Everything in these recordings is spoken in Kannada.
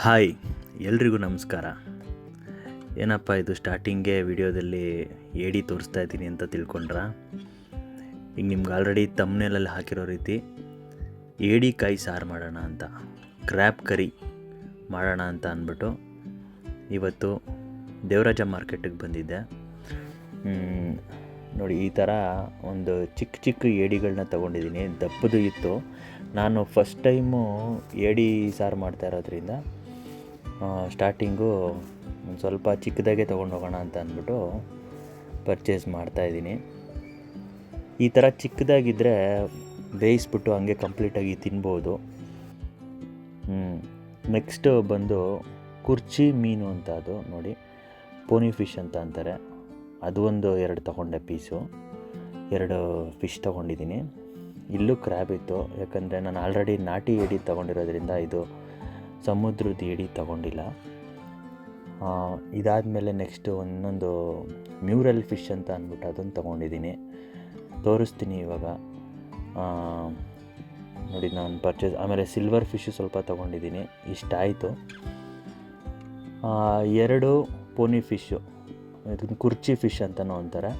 ಹಾಯ್, ಎಲ್ರಿಗೂ ನಮಸ್ಕಾರ. ಏನಪ್ಪ ಇದು ಸ್ಟಾರ್ಟಿಂಗೇ ವಿಡಿಯೋದಲ್ಲಿ ಏಡಿ ತೋರಿಸ್ತಾ ಇದ್ದೀನಿ ಅಂತ ತಿಳ್ಕೊಂಡ್ರ? ಈಗ ನಿಮ್ಗೆ ಆಲ್ರೆಡಿ ತಮ್ನೇಲಲ್ಲಿ ಹಾಕಿರೋ ರೀತಿ ಏಡಿ ಕಾಯಿ ಸಾರು ಮಾಡೋಣ ಅಂತ, ಕ್ರ್ಯಾಬ್ ಕರಿ ಮಾಡೋಣ ಅಂತ ಅಂದ್ಬಿಟ್ಟು ಇವತ್ತು ದೇವರಾಜ ಮಾರ್ಕೆಟಿಗೆ ಬಂದಿದ್ದೆ. ನೋಡಿ, ಈ ಥರ ಒಂದು ಚಿಕ್ಕ ಚಿಕ್ಕ ಏಡಿಗಳನ್ನ ತೊಗೊಂಡಿದ್ದೀನಿ. ದಪ್ಪದು ಇತ್ತು. ನಾನು ಫಸ್ಟ್ ಟೈಮು ಏಡಿ ಸಾರು ಮಾಡ್ತಾ ಇರೋದ್ರಿಂದ ಸ್ಟಾರ್ಟಿಂಗು ಒಂದು ಸ್ವಲ್ಪ ಚಿಕ್ಕದಾಗೆ ತೊಗೊಂಡೋಗೋಣ ಅಂತ ಅಂದ್ಬಿಟ್ಟು ಪರ್ಚೇಸ್ ಮಾಡ್ತಾಯಿದ್ದೀನಿ. ಈ ಥರ ಚಿಕ್ಕದಾಗಿದ್ದರೆ ಬೇಯಿಸ್ಬಿಟ್ಟು ಹಂಗೆ ಕಂಪ್ಲೀಟಾಗಿ ತಿನ್ಬೋದು. ನೆಕ್ಸ್ಟು ಬಂದು ಕುರ್ಚಿ ಮೀನು ಅಂತ, ಅದು ನೋಡಿ ಪೋನಿ ಫಿಶ್ ಅಂತ ಅಂತಾರೆ. ಅದು ಒಂದು 2 ತೊಗೊಂಡೆ ಪೀಸು, 2 ಫಿಶ್ ತೊಗೊಂಡಿದ್ದೀನಿ. ಇಲ್ಲೂ ಕ್ರ್ಯಾಬ್ ಇತ್ತು, ಯಾಕಂದರೆ ನಾನು ಆಲ್ರೆಡಿ ನಾಟಿ ಏಡಿ ತೊಗೊಂಡಿರೋದ್ರಿಂದ ಇದು ಸಮುದ್ರದ ಏಡಿ ತೊಗೊಂಡಿಲ್ಲ. ಇದಾದಮೇಲೆ ನೆಕ್ಸ್ಟು ಇನ್ನೊಂದು ಮ್ಯೂರಲ್ ಫಿಶ್ ಅಂತ ಅಂದ್ಬಿಟ್ಟು ಅದನ್ನು ತೊಗೊಂಡಿದ್ದೀನಿ. ತೋರಿಸ್ತೀನಿ ಇವಾಗ. ನೋಡಿ, ನಾನು ಪರ್ಚೇಸ್ ಆಮೇಲೆ ಸಿಲ್ವರ್ ಫಿಶ್ಶು ಸ್ವಲ್ಪ ತೊಗೊಂಡಿದ್ದೀನಿ. ಇಷ್ಟಾಯಿತು. 2 ಪೋನಿ ಫಿಶ್ಶು, ಇದನ್ನು ಕುರ್ಚಿ ಫಿಶ್ ಅಂತಲೂ ಅಂತಾರೆ.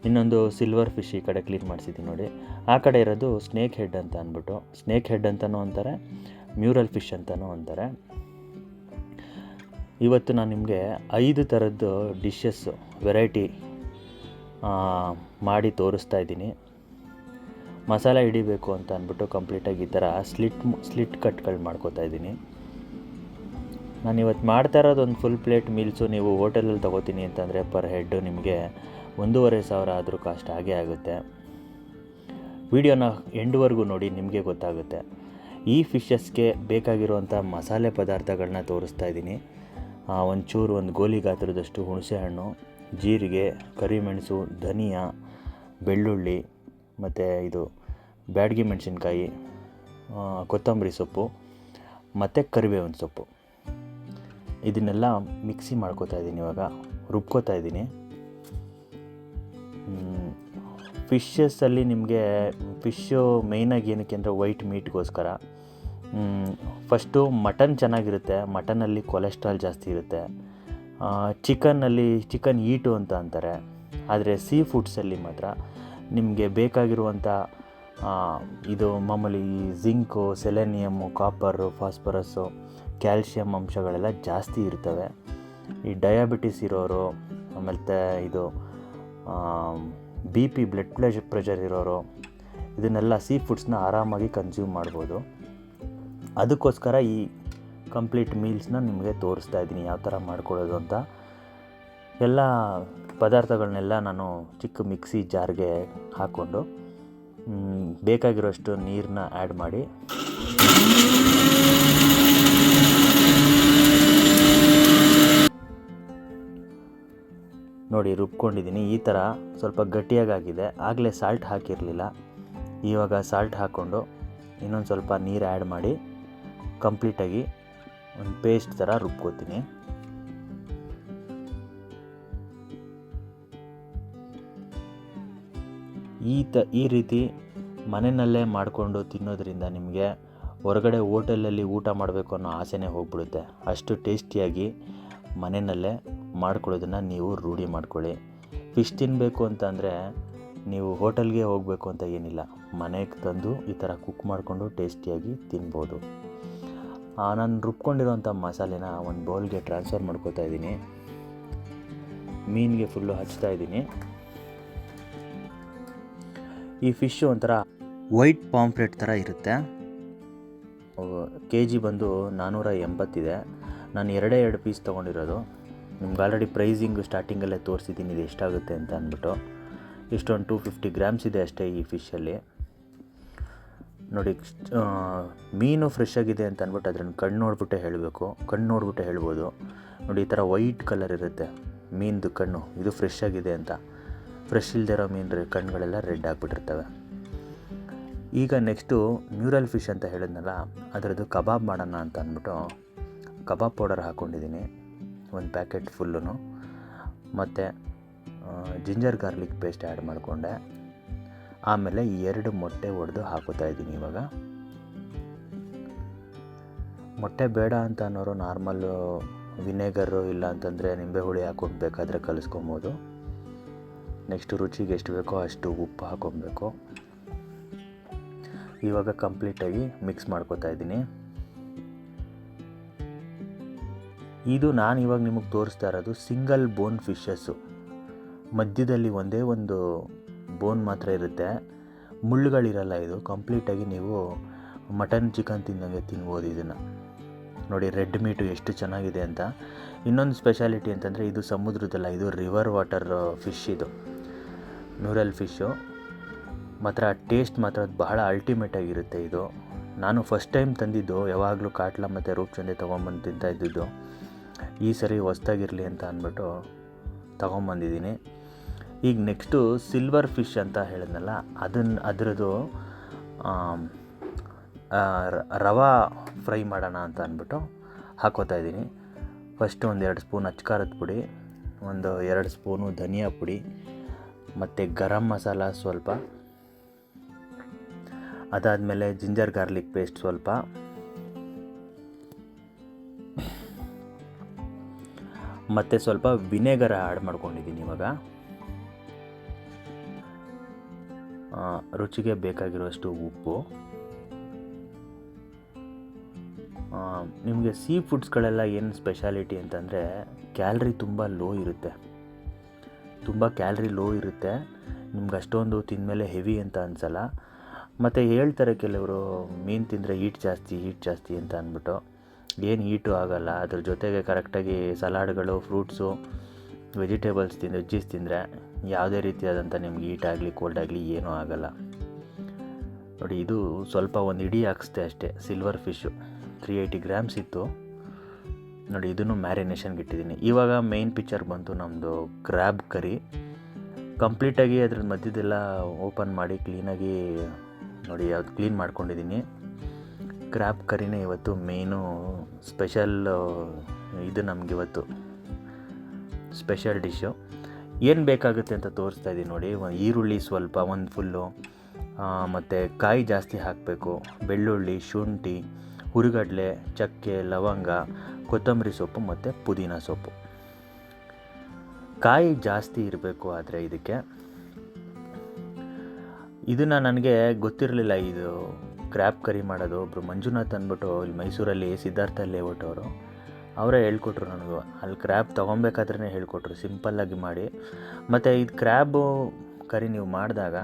ಇನ್ನೊಂದು ಸಿಲ್ವರ್ ಫಿಶ್ ಈ ಕಡೆ ಕ್ಲೀನ್ ಮಾಡಿಸಿದ್ದೀನಿ ನೋಡಿ. ಆ ಕಡೆ ಇರೋದು ಸ್ನೇಕ್ ಹೆಡ್ ಅಂತ ಅಂದ್ಬಿಟ್ಟು, ಸ್ನೇಕ್ ಹೆಡ್ ಅಂತಲೂ ಅಂತಾರೆ, ಮ್ಯೂರಲ್ ಫಿಶ್ ಅಂತಲೂ ಅಂತಾರೆ. ಇವತ್ತು ನಾನು ನಿಮಗೆ 5 ಥರದ್ದು ಡಿಶಸ್ಸು ವೆರೈಟಿ ಮಾಡಿ ತೋರಿಸ್ತಾ ಇದ್ದೀನಿ. ಮಸಾಲೆ ಹಿಡಿಬೇಕು ಅಂತ ಅಂದ್ಬಿಟ್ಟು ಕಂಪ್ಲೀಟಾಗಿ ಈ ಥರ ಸ್ಲಿಟ್ ಕಟ್ಗಳು ಮಾಡ್ಕೋತಾ ಇದ್ದೀನಿ. ನಾನು ಇವತ್ತು ಮಾಡ್ತಾ ಇರೋದು ಒಂದು ಫುಲ್ ಪ್ಲೇಟ್ ಮೀಲ್ಸು. ನೀವು ಹೋಟೆಲಲ್ಲಿ ತೊಗೋತೀನಿ ಅಂತಂದರೆ ಪರ್ ಹೆಡ್ಡು ನಿಮಗೆ 1,500 ಆದರೂ ಕಾಸ್ಟ್ ಆಗೇ ಆಗುತ್ತೆ. ವಿಡಿಯೋನ ಎಂಡ್ವರೆಗೂ ನೋಡಿ, ನಿಮಗೆ ಗೊತ್ತಾಗುತ್ತೆ. ಈ ಫಿಶಸ್ಗೆ ಬೇಕಾಗಿರುವಂಥ ಮಸಾಲೆ ಪದಾರ್ಥಗಳನ್ನ ತೋರಿಸ್ತಾ ಇದ್ದೀನಿ. ಒಂಚೂರು ಒಂದು ಗೋಲಿ ಗಾತ್ರದಷ್ಟು ಹುಣಸೆಹಣ್ಣು, ಜೀರಿಗೆ, ಕರಿಮೆಣಸು, ಧನಿಯಾ, ಬೆಳ್ಳುಳ್ಳಿ, ಮತ್ತು ಇದು ಬ್ಯಾಡಗಿ ಮೆಣಸಿನ್ಕಾಯಿ, ಕೊತ್ತಂಬರಿ ಸೊಪ್ಪು ಮತ್ತು ಕರಿಬೇವಿನ ಸೊಪ್ಪು, ಇದನ್ನೆಲ್ಲ ಮಿಕ್ಸಿ ಮಾಡ್ಕೋತಾ ಇದ್ದೀನಿ. ಇವಾಗ ರುಬ್ಕೋತಾ ಇದ್ದೀನಿ. ಫಿಶಸ್ಸಲ್ಲಿ ನಿಮಗೆ ಫಿಶ್ಶು ಮೇಯ್ನಾಗಿ ಏನಕ್ಕೆ ಅಂದರೆ ವೈಟ್ ಮೀಟ್ಗೋಸ್ಕರ. ಫಸ್ಟು ಮಟನ್ ಚೆನ್ನಾಗಿರುತ್ತೆ, ಮಟನಲ್ಲಿ ಕೊಲೆಸ್ಟ್ರಾಲ್ ಜಾಸ್ತಿ ಇರುತ್ತೆ. ಚಿಕನ್ ಈಟು ಅಂತ ಅಂತಾರೆ. ಆದರೆ ಸೀ ಫುಡ್ಸಲ್ಲಿ ಮಾತ್ರ ನಿಮಗೆ ಬೇಕಾಗಿರುವಂಥ ಇದು ಮಾಮೂಲಿ ಜಿಂಕು, ಸೆಲೆನಿಯಮ್ಮು, ಕಾಪರು, ಫಾಸ್ಫರಸ್ಸು, ಕ್ಯಾಲ್ಶಿಯಂ ಅಂಶಗಳೆಲ್ಲ ಜಾಸ್ತಿ ಇರ್ತವೆ. ಈ ಡಯಾಬಿಟಿಸ್ ಇರೋರು, ಆಮೇಲೆ ಇದು BP ಬ್ಲಡ್ ಪ್ರೆಷರ್ ಇರೋರು ಇದನ್ನೆಲ್ಲ ಸೀ ಫುಡ್ಸ್ನ ಆರಾಮಾಗಿ ಕನ್ಸ್ಯೂಮ್ ಮಾಡ್ಬೋದು. ಅದಕ್ಕೋಸ್ಕರ ಈ ಕಂಪ್ಲೀಟ್ ಮೀಲ್ಸ್ನ ನಿಮಗೆ ತೋರಿಸ್ತಾ ಇದ್ದೀನಿ, ಯಾವ ಥರ ಮಾಡ್ಕೊಳ್ಳೋದು ಅಂತ. ಎಲ್ಲ ಪದಾರ್ಥಗಳನ್ನೆಲ್ಲ ನಾನು ಚಿಕ್ಕ ಮಿಕ್ಸಿ ಜಾರ್ಗೆ ಹಾಕ್ಕೊಂಡು ಬೇಕಾಗಿರೋಷ್ಟು ನೀರನ್ನ ಆ್ಯಡ್ ಮಾಡಿ ನೋಡಿ ರುಬ್ಕೊಂಡಿದ್ದೀನಿ. ಈ ಥರ ಸ್ವಲ್ಪ ಗಟ್ಟಿಯಾಗಿದೆ. ಆಗಲೇ ಸಾಲ್ಟ್ ಹಾಕಿರಲಿಲ್ಲ, ಇವಾಗ ಸಾಲ್ಟ್ ಹಾಕ್ಕೊಂಡು ಇನ್ನೊಂದು ಸ್ವಲ್ಪ ನೀರು ಆ್ಯಡ್ ಮಾಡಿ ಕಂಪ್ಲೀಟಾಗಿ ಒಂದು ಪೇಸ್ಟ್ ಥರ ರುಬ್ಕೋತೀನಿ. ಈ ರೀತಿ ಮನೆಯಲ್ಲೇ ಮಾಡಿಕೊಂಡು ತಿನ್ನೋದ್ರಿಂದ ನಿಮಗೆ ಹೊರಗಡೆ ಹೋಟೆಲಲ್ಲಿ ಊಟ ಮಾಡಬೇಕು ಅನ್ನೋ ಆಸೆನೇ ಹೋಗ್ಬಿಡುತ್ತೆ. ಅಷ್ಟು ಟೇಸ್ಟಿಯಾಗಿ ಮನೆಯಲ್ಲೇ ಮಾಡ್ಕೊಳ್ಳೋದನ್ನು ನೀವು ರೂಢಿ ಮಾಡ್ಕೊಳ್ಳಿ. ಫಿಶ್ ತಿನ್ನಬೇಕು ಅಂತಂದರೆ ನೀವು ಹೋಟೆಲ್ಗೆ ಹೋಗಬೇಕು ಅಂತ ಏನಿಲ್ಲ, ಮನೆಗೆ ತಂದು ಈ ಥರ ಕುಕ್ ಮಾಡಿಕೊಂಡು ಟೇಸ್ಟಿಯಾಗಿ ತಿನ್ಬೋದು. ನಾನು ರುಬ್ಕೊಂಡಿರೋಂಥ ಮಸಾಲೆನ ಒಂದು ಬೌಲ್ಗೆ ಟ್ರಾನ್ಸ್ಫರ್ ಮಾಡ್ಕೋತಾ ಇದ್ದೀನಿ. ಮೀನಿಗೆ ಫುಲ್ಲು ಹಚ್ತಾ ಇದ್ದೀನಿ. ಈ ಫಿಶ್ಶು ಒಂಥರ ವೈಟ್ ಪಾಂಫ್ಲೆಟ್ ಥರ ಇರುತ್ತೆ. KG ಬಂದು 480 ಇದೆ. ನಾನು 2 ಪೀಸ್ ತೊಗೊಂಡಿರೋದು. ನಿಮ್ಗೆ ಆಲ್ರೆಡಿ ಪ್ರೈಸಿಂಗು ಸ್ಟಾರ್ಟಿಂಗಲ್ಲೇ ತೋರಿಸಿದ್ದೀನಿ ಇದು ಎಷ್ಟಾಗುತ್ತೆ ಅಂತ ಅಂದ್ಬಿಟ್ಟು. ಇಷ್ಟೊಂದು 250 ಗ್ರಾಮ್ಸ್ ಇದೆ ಅಷ್ಟೇ ಈ ಫಿಶಲ್ಲಿ. ನೋಡಿ, ಮೀನು ಫ್ರೆಶ್ ಆಗಿದೆ ಅಂತ ಅಂದ್ಬಿಟ್ಟು ಅದನ್ನು ಕಣ್ಣು ನೋಡಿಬಿಟ್ಟೆ ಹೇಳ್ಬೋದು. ನೋಡಿ, ಈ ಥರ ವೈಟ್ ಕಲರ್ ಇರುತ್ತೆ ಮೀನ್ದು ಕಣ್ಣು. ಇದು ಫ್ರೆಶ್ ಆಗಿದೆ ಅಂತ. ಫ್ರೆಶ್ ಇಲ್ಲದೆ ಇರೋ ಮೀನು ಕಣ್ಣುಗಳೆಲ್ಲ ರೆಡ್ ಆಗಿಬಿಟ್ಟಿರ್ತವೆ. ಈಗ ನೆಕ್ಸ್ಟು ಮ್ಯೂರಲ್ ಫಿಶ್ ಅಂತ ಹೇಳಿದ್ನಲ್ಲ, ಅದರದ್ದು ಕಬಾಬ್ ಮಾಡೋಣ ಅಂತ ಅಂದ್ಬಿಟ್ಟು ಕಬಾಬ್ ಪೌಡರ್ ಹಾಕ್ಕೊಂಡಿದ್ದೀನಿ, ಒಂದು ಪ್ಯಾಕೆಟ್ ಫುಲ್ಲು. ಮತ್ತು ಜಿಂಜರ್ ಗಾರ್ಲಿಕ್ ಪೇಸ್ಟ್ ಆ್ಯಡ್ ಮಾಡಿಕೊಂಡೆ. ಆಮೇಲೆ 2 ಮೊಟ್ಟೆ ಒಡೆದು ಹಾಕೋತಾ ಇದ್ದೀನಿ. ಇವಾಗ ಮೊಟ್ಟೆ ಬೇಡ ಅಂತ ಅನ್ನೋರು ನಾರ್ಮಲ್ಲು ವಿನೆಗರು ಇಲ್ಲ ಅಂತಂದರೆ ನಿಂಬೆ ಹುಳಿ ಹಾಕ್ಕೊಂಡು ಬೇಕಾದರೆ ಕಲಿಸ್ಕೊಬೋದು. ನೆಕ್ಸ್ಟು ರುಚಿಗೆ ಎಷ್ಟು ಬೇಕೋ ಅಷ್ಟು ಉಪ್ಪು ಹಾಕ್ಕೊಬೇಕು. ಇವಾಗ ಕಂಪ್ಲೀಟಾಗಿ ಮಿಕ್ಸ್ ಮಾಡ್ಕೊತಾ ಇದ್ದೀನಿ. ಇದು ನಾನು ಇವಾಗ ನಿಮಗೆ ತೋರಿಸ್ತಾ ಇರೋದು ಸಿಂಗಲ್ ಬೋನ್ ಫಿಶಸ್ಸು. ಮಧ್ಯದಲ್ಲಿ ಒಂದೇ ಒಂದು ಬೋನ್ ಮಾತ್ರ ಇರುತ್ತೆ, ಮುಳ್ಳುಗಳಿರಲ್ಲ. ಇದು ಕಂಪ್ಲೀಟಾಗಿ ನೀವು ಮಟನ್ ಚಿಕನ್ ತಿಂದಂಗೆ ತಿನ್ಬೋದು ಇದನ್ನು. ನೋಡಿ ರೆಡ್ ಮೀಟು ಎಷ್ಟು ಚೆನ್ನಾಗಿದೆ ಅಂತ. ಇನ್ನೊಂದು ಸ್ಪೆಷಾಲಿಟಿ ಅಂತಂದರೆ ಇದು ಸಮುದ್ರದಲ್ಲ, ಇದು ರಿವರ್ ವಾಟರ್ ಫಿಶ್. ಇದು ಮ್ಯೂರಲ್ ಫಿಶ್ಶು ಮಾತ್ರ ಟೇಸ್ಟ್ ಮಾತ್ರ ಬಹಳ ಅಲ್ಟಿಮೇಟಾಗಿರುತ್ತೆ. ಇದು ನಾನು ಫಸ್ಟ್ ಟೈಮ್ ತಂದಿದ್ದು, ಯಾವಾಗಲೂ ಕಾಟ್ಲ ಮತ್ತು ರೂಪ್ಚಂದೆ ತೊಗೊಂಬಂದು ತಿಂತಾಯಿದ್ದು. ಈ ಸರಿ ಹೊಸ್ದಾಗಿರಲಿ ಅಂತ ಅಂದ್ಬಿಟ್ಟು ತೊಗೊಂಬಂದಿದ್ದೀನಿ. ಈಗ ನೆಕ್ಸ್ಟು ಸಿಲ್ವರ್ ಫಿಶ್ ಅಂತ ಹೇಳಿದ್ನಲ್ಲ, ಅದರದ್ದು ರವಾ ಫ್ರೈ ಮಾಡೋಣ ಅಂತ ಅಂದ್ಬಿಟ್ಟು ಹಾಕೋತಾ ಇದ್ದೀನಿ. ಫಸ್ಟು ಒಂದು 2 ಸ್ಪೂನ್ ಅಚ್ಕಾರದ ಪುಡಿ, ಒಂದು 2 ಸ್ಪೂನು ಧನಿಯಾ ಪುಡಿ ಮತ್ತು ಗರಂ ಮಸಾಲ ಸ್ವಲ್ಪ, ಅದಾದಮೇಲೆ ಜಿಂಜರ್ ಗಾರ್ಲಿಕ್ ಪೇಸ್ಟ್ ಸ್ವಲ್ಪ, ಮತ್ತು ಸ್ವಲ್ಪ ವಿನೆಗರ್ ಆ್ಯಡ್ ಮಾಡ್ಕೊಂಡಿದ್ದೀನಿ. ಇವಾಗ ರುಚಿಗೆ ಬೇಕಾಗಿರುವಷ್ಟು ಉಪ್ಪು. ನಿಮಗೆ ಸೀ ಫುಡ್ಸ್ಗಳೆಲ್ಲ ಏನು ಸ್ಪೆಷಾಲಿಟಿ ಅಂತಂದರೆ ಕ್ಯಾಲ್ರಿ ತುಂಬ ಲೋ ಇರುತ್ತೆ, ತುಂಬ ಕ್ಯಾಲ್ರಿ ಲೋ ಇರುತ್ತೆ. ನಿಮ್ಗೆ ಅಷ್ಟೊಂದು ತಿಂದಮೇಲೆ ಹೆವಿ ಅಂತ ಅನಿಸಲ್ಲ. ಮತ್ತು ಹೇಳ್ತಾರೆ ಕೆಲವರು ಮೀನು ತಿಂದರೆ ಹೀಟ್ ಜಾಸ್ತಿ ಅಂತ ಅಂದ್ಬಿಟ್ಟು. ಏನು ಹೀಟು ಆಗೋಲ್ಲ. ಅದ್ರ ಜೊತೆಗೆ ಕರೆಕ್ಟಾಗಿ ಸಲಾಡ್ಗಳು, ಫ್ರೂಟ್ಸು, ವೆಜಿಟೇಬಲ್ಸ್ ವೆಜ್ಜೀಸ್ ತಿಂದರೆ ಯಾವುದೇ ರೀತಿಯಾದಂಥ ನಿಮ್ಗೆ ಹೀಟ್ ಆಗಲಿ ಕೋಲ್ಡ್ ಆಗಲಿ ಏನೂ ಆಗೋಲ್ಲ. ನೋಡಿ ಇದು ಸ್ವಲ್ಪ ಒಂದು ಇಡೀ ಹಾಕಿಸ್ದೆ ಅಷ್ಟೇ. ಸಿಲ್ವರ್ ಫಿಶ್ಶು 380 ಗ್ರಾಮ್ಸ್ ಇತ್ತು. ನೋಡಿ ಇದನ್ನು ಮ್ಯಾರಿನೇಷನ್ಗೆ ಇಟ್ಟಿದ್ದೀನಿ. ಇವಾಗ ಮೇಯ್ನ್ ಪಿಕ್ಚರ್ ಬಂತು ನಮ್ಮದು ಕ್ರ್ಯಾಬ್ ಕರಿ. ಕಂಪ್ಲೀಟಾಗಿ ಅದ್ರ ಮಧ್ಯದೆಲ್ಲ ಓಪನ್ ಮಾಡಿ ಕ್ಲೀನಾಗಿ ನೋಡಿ ಯಾವ್ದು ಕ್ಲೀನ್ ಮಾಡ್ಕೊಂಡಿದ್ದೀನಿ. ಕ್ರ್ಯಾಬ್ ಕರಿನೇ ಇವತ್ತು ಮೇಯ್ನು ಸ್ಪೆಷಲ್. ಇದು ನಮಗಿವತ್ತು ಸ್ಪೆಷಲ್ ಡಿಶ್ಶು. ಏನು ಬೇಕಾಗುತ್ತೆ ಅಂತ ತೋರಿಸ್ತಾ ಇದ್ದೀನಿ ನೋಡಿ. ಈರುಳ್ಳಿ ಸ್ವಲ್ಪ ಒಂದು ಫುಲ್ಲು, ಮತ್ತು ಕಾಯಿ ಜಾಸ್ತಿ ಹಾಕಬೇಕು, ಬೆಳ್ಳುಳ್ಳಿ, ಶುಂಠಿ, ಹುರಿಗಡಲೆ, ಚಕ್ಕೆ, ಲವಂಗ, ಕೊತ್ತಂಬರಿ ಸೊಪ್ಪು ಮತ್ತು ಪುದೀನ ಸೊಪ್ಪು. ಕಾಯಿ ಜಾಸ್ತಿ ಇರಬೇಕು. ಆದರೆ ಇದನ್ನು ನನಗೆ ಗೊತ್ತಿರಲಿಲ್ಲ, ಇದು ಕ್ರ್ಯಾಬ್ ಕರಿ ಮಾಡೋದು. ಒಬ್ಬರು ಮಂಜುನಾಥ್ ಅಂದ್ಬಿಟ್ಟು ಇಲ್ಲಿ ಮೈಸೂರಲ್ಲಿ ಸಿದ್ಧಾರ್ಥ ಲೇಔಟ್ ಅವರೇ ಹೇಳ್ಕೊಟ್ರು ನನಗೂ. ಅಲ್ಲಿ ಕ್ರ್ಯಾಬ್ ತೊಗೊಬೇಕಾದ್ರೇ ಹೇಳ್ಕೊಟ್ರು, ಸಿಂಪಲ್ಲಾಗಿ ಮಾಡಿ. ಮತ್ತು ಇದು ಕ್ರ್ಯಾಬು ಕರಿ ನೀವು ಮಾಡಿದಾಗ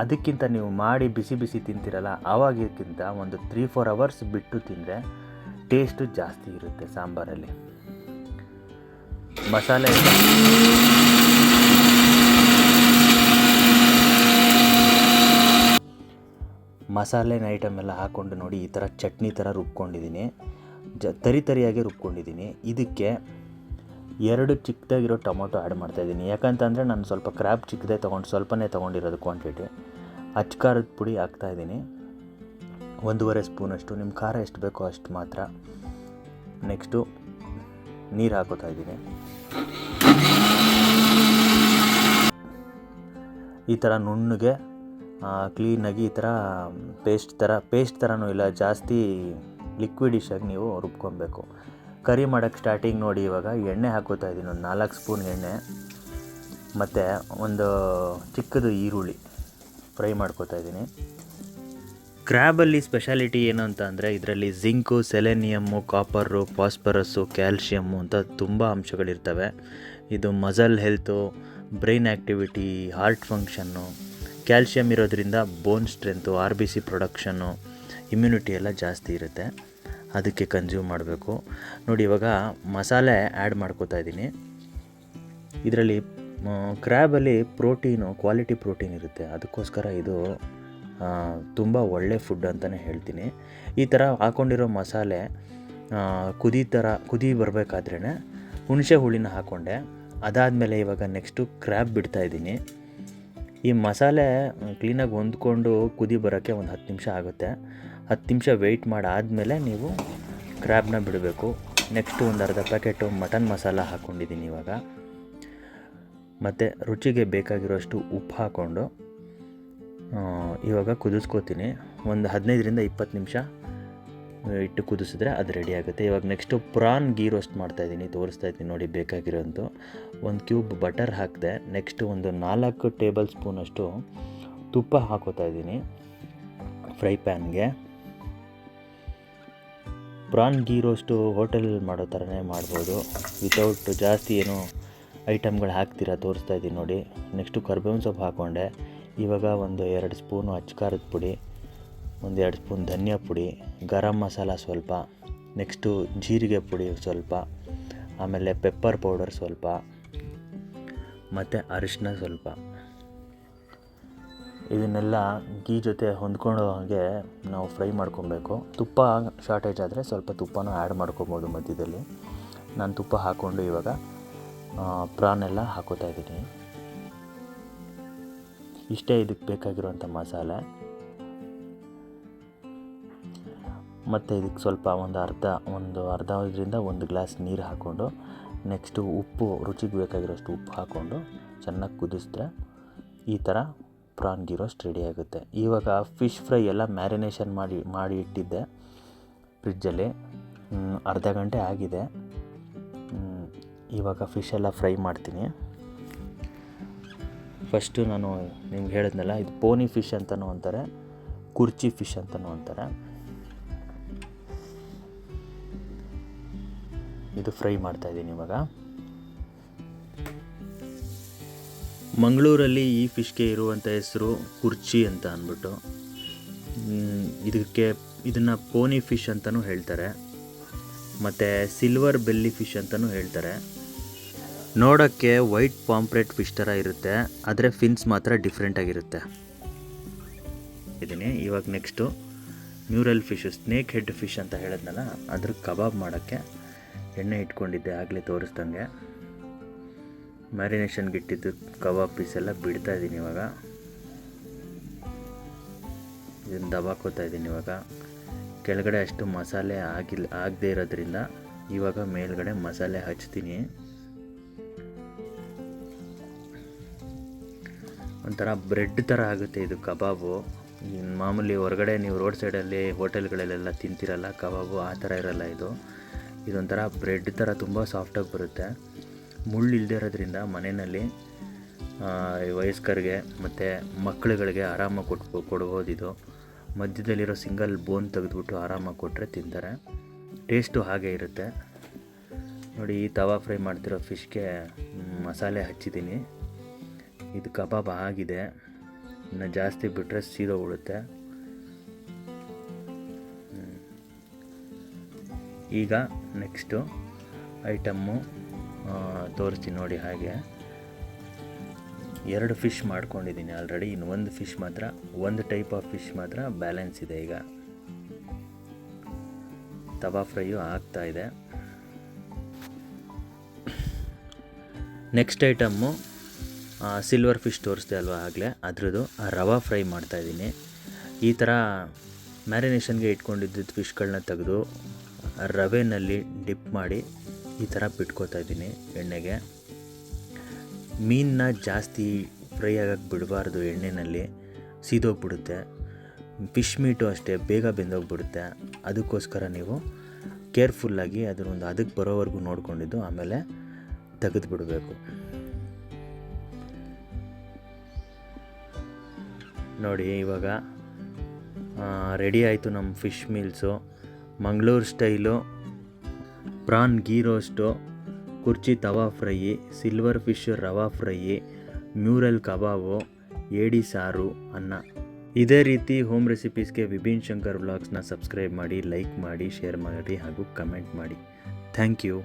ಅದಕ್ಕಿಂತ ನೀವು ಮಾಡಿ ಬಿಸಿ ತಿಂತೀರಲ್ಲ, ಆವಾಗಿಕ್ಕಿಂತ ಒಂದು 3-4 ಅವರ್ಸ್ ಬಿಟ್ಟು ತಿಂದರೆ ಟೇಸ್ಟು ಜಾಸ್ತಿ ಇರುತ್ತೆ ಸಾಂಬಾರಲ್ಲಿ. ಮಸಾಲೆನ ಐಟಮ್ ಎಲ್ಲ ಹಾಕ್ಕೊಂಡು ನೋಡಿ ಈ ಥರ ಚಟ್ನಿ ಥರ ರುಬ್ಕೊಂಡಿದ್ದೀನಿ. ತರಿಯಾಗಿ ರುಬ್ಕೊಂಡಿದ್ದೀನಿ. ಇದಕ್ಕೆ 2 ಚಿಕ್ಕದಾಗಿರೋ ಟೊಮೊಟೊ ಆ್ಯಡ್ ಮಾಡ್ತಾಯಿದ್ದೀನಿ. ಯಾಕಂತಂದರೆ ನಾನು ಸ್ವಲ್ಪ ಕ್ರ್ಯಾಬ್ ಚಿಕ್ಕದೇ ಸ್ವಲ್ಪನೇ ತೊಗೊಂಡಿರೋದು ಕ್ವಾಂಟಿಟಿ. ಅಚ್ಕಾರದ ಪುಡಿ ಹಾಕ್ತಾಯಿದ್ದೀನಿ 1.5 ಸ್ಪೂನಷ್ಟು. ನಿಮ್ಮ ಖಾರ ಎಷ್ಟು ಬೇಕೋ ಅಷ್ಟು ಮಾತ್ರ. ನೆಕ್ಸ್ಟು ನೀರು ಹಾಕೋತಾ ಇದ್ದೀನಿ. ಈ ಥರ ನುಣ್ಣಗೆ ಕ್ಲೀನಾಗಿ ಈ ಥರ ಪೇಸ್ಟ್ ಥರನೂ ಇಲ್ಲ, ಜಾಸ್ತಿ ಲಿಕ್ವಿಡಿಶ್ ಆಗಿ ನೀವು ರುಬ್ಕೊಬೇಕು. ಕರಿ ಮಾಡೋಕ್ಕೆ ಸ್ಟಾರ್ಟಿಂಗ್ ನೋಡಿ ಇವಾಗ ಎಣ್ಣೆ ಹಾಕೋತಾ ಇದ್ದೀನಿ, ಒಂದು 4 ಸ್ಪೂನ್ ಎಣ್ಣೆ, ಮತ್ತು ಒಂದು ಚಿಕ್ಕದು ಈರುಳ್ಳಿ ಫ್ರೈ ಮಾಡ್ಕೋತಾ ಇದ್ದೀನಿ. ಕ್ರ್ಯಾಬಲ್ಲಿ ಸ್ಪೆಷಾಲಿಟಿ ಏನು ಅಂತ ಅಂದರೆ ಇದರಲ್ಲಿ ಜಿಂಕು, ಸೆಲೆನಿಯಮ್ಮು, ಕಾಪರು, ಫಾಸ್ಫರಸ್ಸು, ಕ್ಯಾಲ್ಶಿಯಮ್ಮು ಅಂತ ತುಂಬ ಅಂಶಗಳಿರ್ತವೆ. ಇದು muscle health, brain activity, heart function, calcium ಇರೋದ್ರಿಂದ ಬೋನ್ ಸ್ಟ್ರೆಂತು, RBC ಪ್ರೊಡಕ್ಷನ್ನು, ಇಮ್ಯುನಿಟಿ ಎಲ್ಲ ಜಾಸ್ತಿ ಇರುತ್ತೆ. ಅದಕ್ಕೆ ಕನ್ಸ್ಯೂಮ್ ಮಾಡಬೇಕು. ನೋಡಿ ಇವಾಗ ಮಸಾಲೆ ಆ್ಯಡ್ ಮಾಡ್ಕೋತಾ ಇದ್ದೀನಿ. ಇದರಲ್ಲಿ ಕ್ರ್ಯಾಬಲ್ಲಿ ಕ್ವಾಲಿಟಿ ಪ್ರೋಟೀನ್ ಇರುತ್ತೆ. ಅದಕ್ಕೋಸ್ಕರ ಇದು ತುಂಬ ಒಳ್ಳೆ ಫುಡ್ ಅಂತಲೇ ಹೇಳ್ತೀನಿ. ಈ ಥರ ಹಾಕ್ಕೊಂಡಿರೋ ಮಸಾಲೆ ಕುದಿ ಬರಬೇಕಾದ್ರೇ ಹುಣಸೆ ಹುಳಿನ ಹಾಕ್ಕೊಂಡೆ. ಅದಾದಮೇಲೆ ಇವಾಗ ನೆಕ್ಸ್ಟು ಕ್ರ್ಯಾಬ್ ಬಿಡ್ತಾಯಿದ್ದೀನಿ. ಈ ಮಸಾಲೆ ಕ್ಲೀನಾಗಿ ಹೊಂದ್ಕೊಂಡು ಕುದಿ ಬರೋಕ್ಕೆ ಒಂದು 10 ನಿಮಿಷ ಆಗುತ್ತೆ. 10 ನಿಮಿಷ ವೆಯ್ಟ್ ಮಾಡಾದಮೇಲೆ ನೀವು ಕ್ರ್ಯಾಬ್ನ ಬಿಡಬೇಕು. ನೆಕ್ಸ್ಟು ಒಂದು ಅರ್ಧ ಪ್ಯಾಕೆಟು ಮಟನ್ ಮಸಾಲ ಹಾಕ್ಕೊಂಡಿದ್ದೀನಿ ಇವಾಗ. ಮತ್ತು ರುಚಿಗೆ ಬೇಕಾಗಿರೋಷ್ಟು ಉಪ್ಪು ಹಾಕ್ಕೊಂಡು ಇವಾಗ ಕುದಿಸ್ಕೋತೀನಿ. ಒಂದು 15ರಿಂದ 20 ನಿಮಿಷ ಇಟ್ಟು ಕುದಿಸಿದ್ರೆ ಅದು ರೆಡಿ ಆಗುತ್ತೆ. ಇವಾಗ ನೆಕ್ಸ್ಟು ಪ್ರಾನ್ ಗೀ ರೋಸ್ಟ್ ಮಾಡ್ತಾಯಿದ್ದೀನಿ, ತೋರಿಸ್ತಾ ಇದ್ದೀನಿ ನೋಡಿ. ಬೇಕಾಗಿರೋಂಥ ಒಂದು ಕ್ಯೂಬ್ ಬಟರ್ ಹಾಕಿದೆ. ನೆಕ್ಸ್ಟು ಒಂದು 4 ಟೇಬಲ್ ಸ್ಪೂನಷ್ಟು ತುಪ್ಪ ಹಾಕೋತಾ ಇದ್ದೀನಿ ಫ್ರೈ ಪ್ಯಾನ್ಗೆ. ಪ್ರಾನ್ ಗೀ ರೋಸ್ಟು ಹೋಟೆಲಲ್ಲಿ ಮಾಡೋ ಥರನೇ ಮಾಡ್ಬೋದು, ವಿತೌಟ್ ಜಾಸ್ತಿ ಏನು ಐಟಮ್ಗಳು ಹಾಕ್ತೀರಾ ತೋರಿಸ್ತಾ ಇದ್ದೀನಿ ನೋಡಿ. ನೆಕ್ಸ್ಟು ಕರ್ಬೇವಿನ ಸೊಪ್ಪು ಹಾಕ್ಕೊಂಡೆ. ಇವಾಗ ಒಂದು 2 ಸ್ಪೂನು ಅಚ್ಕಾರದ ಪುಡಿ, ಒಂದು 2 ಸ್ಪೂನ್ ಧನಿಯಾ ಪುಡಿ, ಗರಂ ಮಸಾಲ ಸ್ವಲ್ಪ, ನೆಕ್ಸ್ಟು ಜೀರಿಗೆ ಪುಡಿ ಸ್ವಲ್ಪ, ಆಮೇಲೆ ಪೆಪ್ಪರ್ ಪೌಡರ್ ಸ್ವಲ್ಪ, ಮತ್ತು ಅರಿಶಿನ ಸ್ವಲ್ಪ. ಇದನ್ನೆಲ್ಲ ಗೀ ಜೊತೆ ಹೊಂದ್ಕೊಳ್ಳೋ ಹಾಗೆ ನಾವು ಫ್ರೈ ಮಾಡ್ಕೊಬೇಕು. ತುಪ್ಪ ಶಾರ್ಟೇಜ್ ಆದರೆ ಸ್ವಲ್ಪ ತುಪ್ಪನೂ ಆ್ಯಡ್ ಮಾಡ್ಕೊಬೋದು ಮಧ್ಯದಲ್ಲಿ. ನಾನು ತುಪ್ಪ ಹಾಕ್ಕೊಂಡು ಇವಾಗ ಪ್ರಾನೆಲ್ಲ ಹಾಕೋತಾ ಇದ್ದೀನಿ. ಇಷ್ಟೇ ಇದಕ್ಕೆ ಬೇಕಾಗಿರುವಂಥ ಮಸಾಲೆ. ಮತ್ತು ಇದಕ್ಕೆ ಸ್ವಲ್ಪ ಒಂದು ಅರ್ಧ ಇದರಿಂದ 1 ಗ್ಲಾಸ್ ನೀರು ಹಾಕ್ಕೊಂಡು, ನೆಕ್ಸ್ಟು ಉಪ್ಪು ರುಚಿಗೆ ಬೇಕಾಗಿರೋಷ್ಟು ಉಪ್ಪು ಹಾಕ್ಕೊಂಡು ಚೆನ್ನಾಗಿ ಕುದಿಸಿದ್ರೆ ಈ ಥರ ಪ್ರಾನ್ ಗೀ ರೋಸ್ಟ್ ರೆಡಿ ಆಗುತ್ತೆ. ಇವಾಗ ಫಿಶ್ ಫ್ರೈ ಎಲ್ಲ ಮ್ಯಾರಿನೇಷನ್ ಮಾಡಿ ಇಟ್ಟಿದ್ದೆ ಫ್ರಿಜ್ಜಲ್ಲಿ. ಅರ್ಧ ಗಂಟೆ ಆಗಿದೆ. ಇವಾಗ ಫಿಶ್ ಎಲ್ಲ ಫ್ರೈ ಮಾಡ್ತೀನಿ. ಫಸ್ಟು ನಾನು ನಿಮ್ಗೆ ಹೇಳಿದ್ನಲ್ಲ, ಇದು ಪೋನಿ ಫಿಶ್ ಅಂತಲೂ ಅಂತಾರೆ, ಕುರ್ಚಿ ಫಿಶ್ ಅಂತಲೂ ಅಂತಾರೆ. ಇದು ಫ್ರೈ ಮಾಡ್ತಾಯಿದ್ದೀನಿ ಇವಾಗ. ಮಂಗಳೂರಲ್ಲಿ ಈ ಫಿಶ್ಗೆ ಇರುವಂಥ ಹೆಸರು ಕುರ್ಚಿ ಅಂತ ಅಂದ್ಬಿಟ್ಟು. ಇದನ್ನು ಪೋನಿ ಫಿಶ್ ಅಂತಲೂ ಹೇಳ್ತಾರೆ, ಮತ್ತು ಸಿಲ್ವರ್ ಬೆಲ್ಲಿ ಫಿಶ್ ಅಂತಲೂ ಹೇಳ್ತಾರೆ. ನೋಡೋಕ್ಕೆ ವೈಟ್ ಪಾಂಪ್ರೆಟ್ ಫಿಶ್ ಥರ ಇರುತ್ತೆ, ಆದರೆ ಫಿನ್ಸ್ ಮಾತ್ರ ಡಿಫ್ರೆಂಟಾಗಿರುತ್ತೆ. ಇದನ್ನೇ ಇವಾಗ next mural fish, snake head fish ಅಂತ ಹೇಳಿದ್ನಲ್ಲ, ಅದ್ರ ಕಬಾಬ್ ಮಾಡೋಕ್ಕೆ ಎಣ್ಣೆ ಇಟ್ಕೊಂಡಿದ್ದೆ ಆಗಲೇ ತೋರಿಸ್ದಂಗೆ. ಮ್ಯಾರಿನೇಷನ್ಗೆ ಇಟ್ಟಿದ್ದು ಕಬಾಬ್ ಪೀಸೆಲ್ಲ ಬಿಡ್ತಾ ಇದ್ದೀನಿ ಇವಾಗ. ಇದನ್ನು ದಬಾಕೋತಾ ಇದ್ದೀನಿ ಇವಾಗ. ಕೆಳಗಡೆ ಅಷ್ಟು ಮಸಾಲೆ ಆಗದೇ ಇರೋದ್ರಿಂದ ಇವಾಗ ಮೇಲ್ಗಡೆ ಮಸಾಲೆ ಹಚ್ತೀನಿ. ಒಂಥರ ಬ್ರೆಡ್ ಥರ ಆಗುತ್ತೆ ಇದು ಕಬಾಬು. ಮಾಮೂಲಿ ಹೊರಗಡೆ ನೀವು ರೋಡ್ ಸೈಡಲ್ಲಿ ಹೋಟೆಲ್ಗಳಲ್ಲೆಲ್ಲ ತಿಂತಿರಲ್ಲ ಕಬಾಬು, ಆ ಥರ ಇರಲ್ಲ ಇದು. ಇದೊಂಥರ ಬ್ರೆಡ್ ಥರ ತುಂಬ ಸಾಫ್ಟಾಗಿ ಬರುತ್ತೆ. ಮುಳ್ಳು ಇಲ್ಲದೆ ಇರೋದ್ರಿಂದ ಮನೆಯಲ್ಲಿ ವಯಸ್ಕರಿಗೆ ಮತ್ತು ಮಕ್ಕಳುಗಳಿಗೆ ಆರಾಮಾಗಿ ಕೊಡ್ಬೋದು ಇದು. ಮಧ್ಯದಲ್ಲಿರೋ ಸಿಂಗಲ್ ಬೋನ್ ತೆಗೆದುಬಿಟ್ಟು ಆರಾಮಾಗಿ ಕೊಟ್ಟರೆ ತಿಂತಾರೆ. ಟೇಸ್ಟು ಹಾಗೆ ಇರುತ್ತೆ ನೋಡಿ. ಈ ತವಾ ಫ್ರೈ ಮಾಡ್ತಿರೋ ಫಿಶ್ಗೆ ಮಸಾಲೆ ಹಚ್ಚಿದ್ದೀನಿ. ಇದು ಕಬಾಬ್ ಆಗಿದೆ, ಇನ್ನು ಜಾಸ್ತಿ ಬಿಟ್ಟರೆ ಸೀದೋಗ್ಬಿಡುತ್ತೆ. ಈಗ ನೆಕ್ಸ್ಟು ಐಟಮ್ಮು ತೋರಿಸ್ತೀನಿ ನೋಡಿ. ಹಾಗೆ 2 ಫಿಶ್ ಮಾಡ್ಕೊಂಡಿದ್ದೀನಿ ಆಲ್ರೆಡಿ. ಇನ್ನು ಒಂದು ಟೈಪ್ ಆಫ್ ಫಿಶ್ ಮಾತ್ರ ಬ್ಯಾಲೆನ್ಸ್ ಇದೆ. ಈಗ ತವಾ ಫ್ರೈಯು ಆಗ್ತಾಯಿದೆ. ನೆಕ್ಸ್ಟ್ ಐಟಮ್ಮು ಸಿಲ್ವರ್ ಫಿಶ್ ತೋರಿಸ್ದೆ ಅಲ್ವಾ ಆಗಲೇ, ಅದ್ರದ್ದು ರವಾ ಫ್ರೈ ಮಾಡ್ತಾಯಿದ್ದೀನಿ. ಈ ಥರ ಮ್ಯಾರಿನೇಷನ್ಗೆ ಇಟ್ಕೊಂಡಿದ್ದು ಫಿಶ್ಗಳನ್ನ ತೆಗೆದು ರವೆನಲ್ಲಿ ಡಿಪ್ ಮಾಡಿ ಈ ಥರ ಬಿಟ್ಕೋತಾ ಇದ್ದೀನಿ ಎಣ್ಣೆಗೆ. ಮೀನನ್ನ ಜಾಸ್ತಿ ಫ್ರೈ ಆಗಕ್ಕೆ ಬಿಡಬಾರ್ದು, ಎಣ್ಣೆಯಲ್ಲಿ ಸೀದೋಗ್ಬಿಡುತ್ತೆ. ಫಿಶ್ ಮೀಟು ಅಷ್ಟೇ ಬೇಗ ಬೆಂದೋಗ್ಬಿಡುತ್ತೆ. ಅದಕ್ಕೋಸ್ಕರ ನೀವು ಕೇರ್ಫುಲ್ಲಾಗಿ ಅದಕ್ಕೆ ಬರೋವರೆಗೂ ನೋಡ್ಕೊಂಡಿದ್ದು ಆಮೇಲೆ ತೆಗೆದು ಬಿಡಬೇಕು. ನೋಡಿ ಇವಾಗ ರೆಡಿ ಆಯಿತು ನಮ್ಮ fish meals. Mangaluru style prawn ghee roast, ಕುರ್ಚಿ tawa fry, silver fish rava fry, ಮ್ಯೂರಲ್ ಕಬಾಬು, ಏಡಿ ಸಾರು, ಅನ್ನ. ಇದೇ ರೀತಿ ಹೋಮ್ ರೆಸಿಪೀಸ್ಗೆ ವಿಭಿನ್ ಶಂಕರ್ ವ್ಲಾಗ್ಸ್ನ ಸಬ್ಸ್ಕ್ರೈಬ್ ಮಾಡಿ, ಲೈಕ್ ಮಾಡಿ, ಶೇರ್ ಮಾಡಿ ಹಾಗೂ ಕಮೆಂಟ್ ಮಾಡಿ. Thank you.